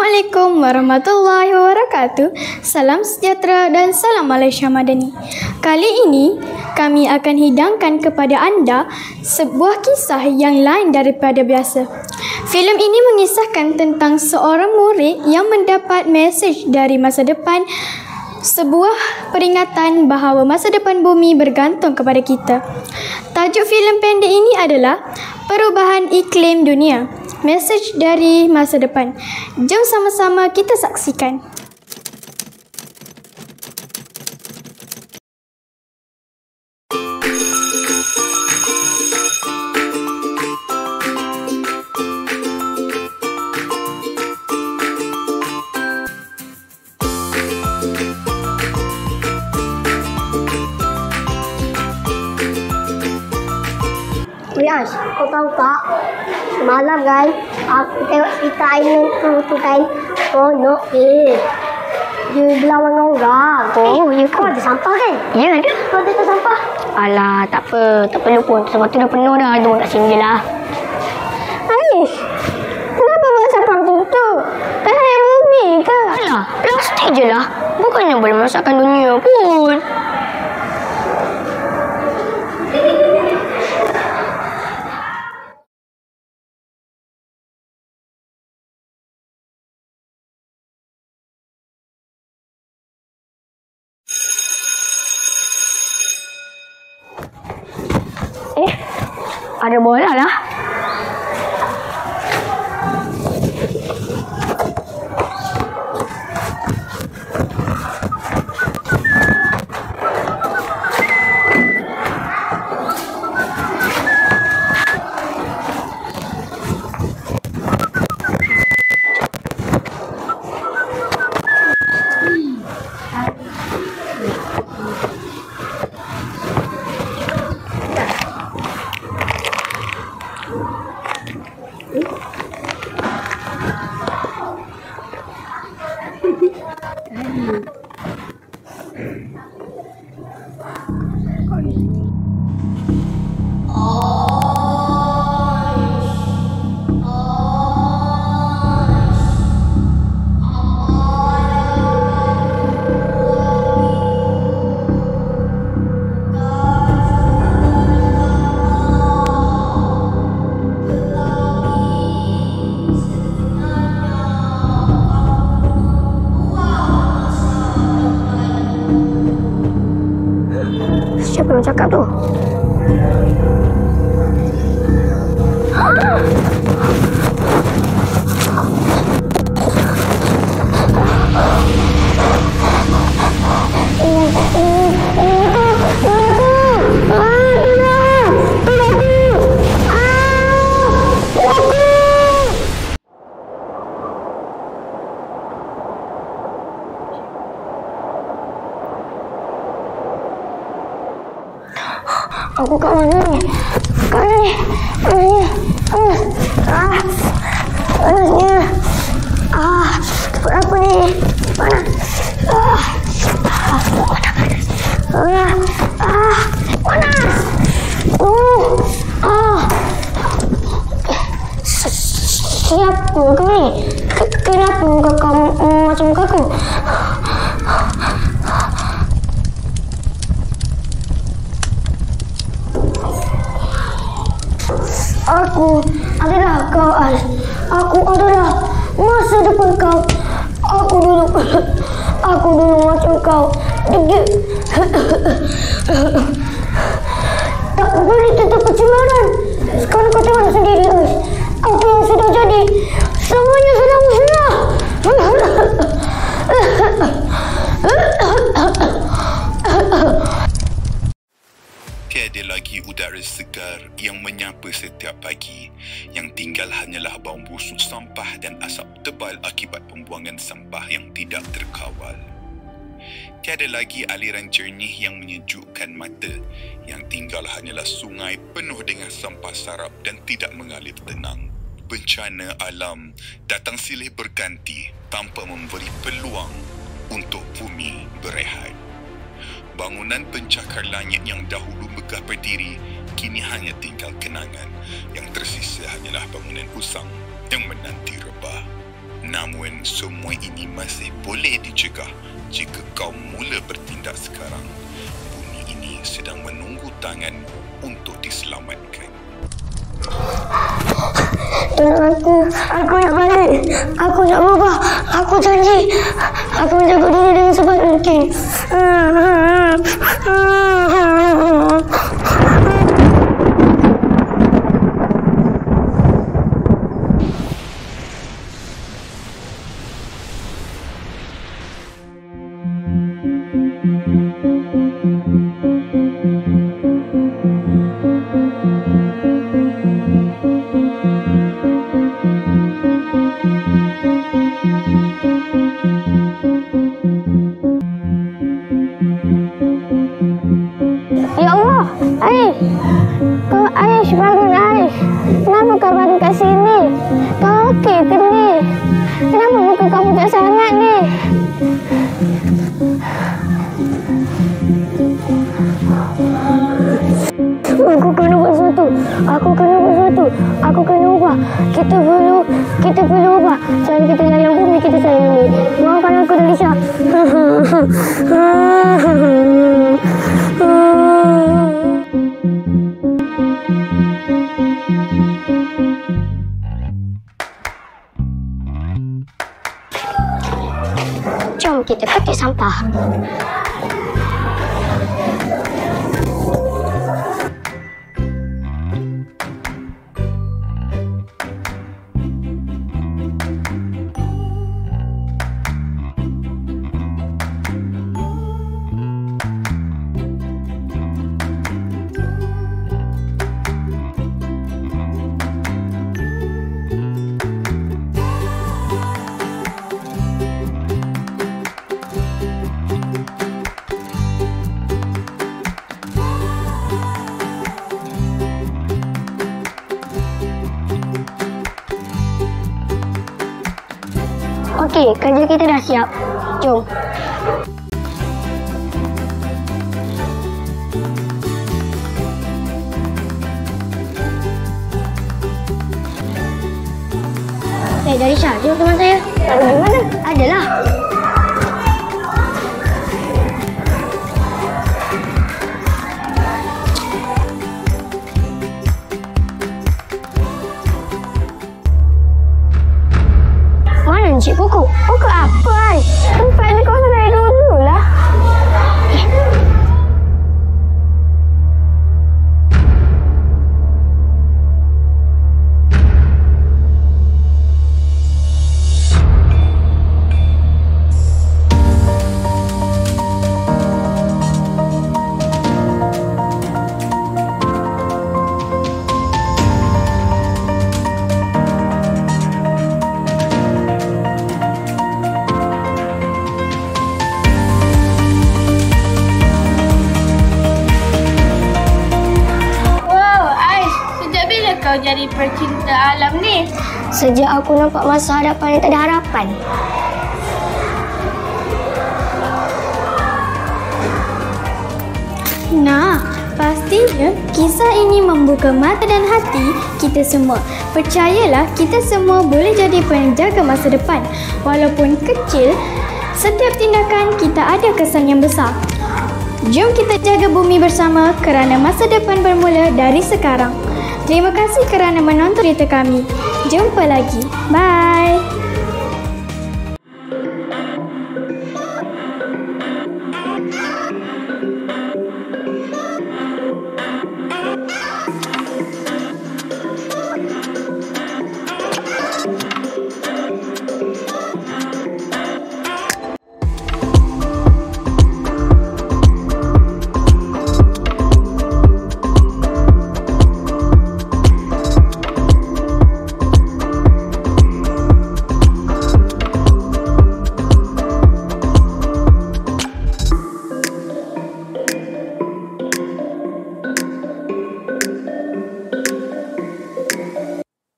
Assalamualaikum warahmatullahi wabarakatuh. Salam sejahtera dan salam Malaysia Madani. Kali ini kami akan hidangkan kepada anda sebuah kisah yang lain daripada biasa. Filem ini mengisahkan tentang seorang murid yang mendapat mesej dari masa depan, sebuah peringatan bahawa masa depan bumi bergantung kepada kita. Tajuk filem pendek ini adalah Perubahan Iklim Dunia, mesej dari masa depan. Jom sama-sama kita saksikan. Riaz, kau tahu tak? Semalam kan, aku tengok cerita Aiman tu kan. Konok dia berlawan dengan orang. Oh, ya kau ada sampah kan? Ya, ada. Kau ada sampah? Alah, tak apa. Tak perlu pun. Sebab tu dah penuh dah. Ada kat sini je lah. Aish, kenapa buat sampah tu? Bumi ke? Alah, plastik je lah. Bukannya boleh masakkan dunia pun. Ada bola lah. Siapa yang cakap tu? Aku kat mana ni? Kat mana ni? Panasnya. Apa ni? Panas. Panas. Siapa kau ni? Kenapa muka kau macam muka aku? Aku adalah kau, Al. Aku adalah masa depan kau. Aku dulu macam kau. Tak boleh tutup kecemaran. Sekarang kau tengok sendiri, Al. Apa yang sudah jadi? Semuanya sudah musnah. Tiada lagi udara segar yang menyapa setiap pagi. Yang tinggal hanyalah bau busuk sampah dan asap tebal akibat pembuangan sampah yang tidak terkawal. Tiada lagi aliran jernih yang menyejukkan mata. Yang tinggal hanyalah sungai penuh dengan sampah sarap dan tidak mengalir tenang. Bencana alam datang silih berganti tanpa memberi peluang untuk bumi berehat. Bangunan pencakar langit yang dahulu megah berdiri kini hanya tinggal kenangan. Yang tersisa hanyalah bangunan usang yang menanti rebah. Namun, semua ini masih boleh dicegah jika kau mula bertindak sekarang. Bumi ini sedang menunggu tanganmu untuk diselamatkan. Tolong aku nak balik. Aku nak berubah. Aku janji. Aku menjaga diri dengan sebaik mungkin. Ya Allah, Aish. Kau Aish, bangun Aish. Kenapa kau bangun kat sini? Kau okey ke ni? Kenapa muka kau pucat sangat ni? Aku kena buat sesuatu. Aku kena ubah. Kita perlu ubah. Jangan kita sayang bumi, kita sayang bumi. Maafkan aku, Dalisha. Jom kita petik sampah. Okey, kerja kita dah siap. Jom. Dalisha, jom teman saya. Di mana? Adalah. Mana Encik Kuku? Kuku apa, Aish? Tempat ni kau dari dulu lah. Kau jadi pecinta alam ni? Sejak aku nampak masa hadapan yang tak ada harapan. Nah, pastinya kisah ini membuka mata dan hati kita semua. Percayalah, kita semua boleh jadi penjaga masa depan. Walaupun kecil, setiap tindakan kita ada kesan yang besar. Jom kita jaga bumi bersama kerana masa depan bermula dari sekarang. Terima kasih kerana menonton cerita kami. Jumpa lagi. Bye.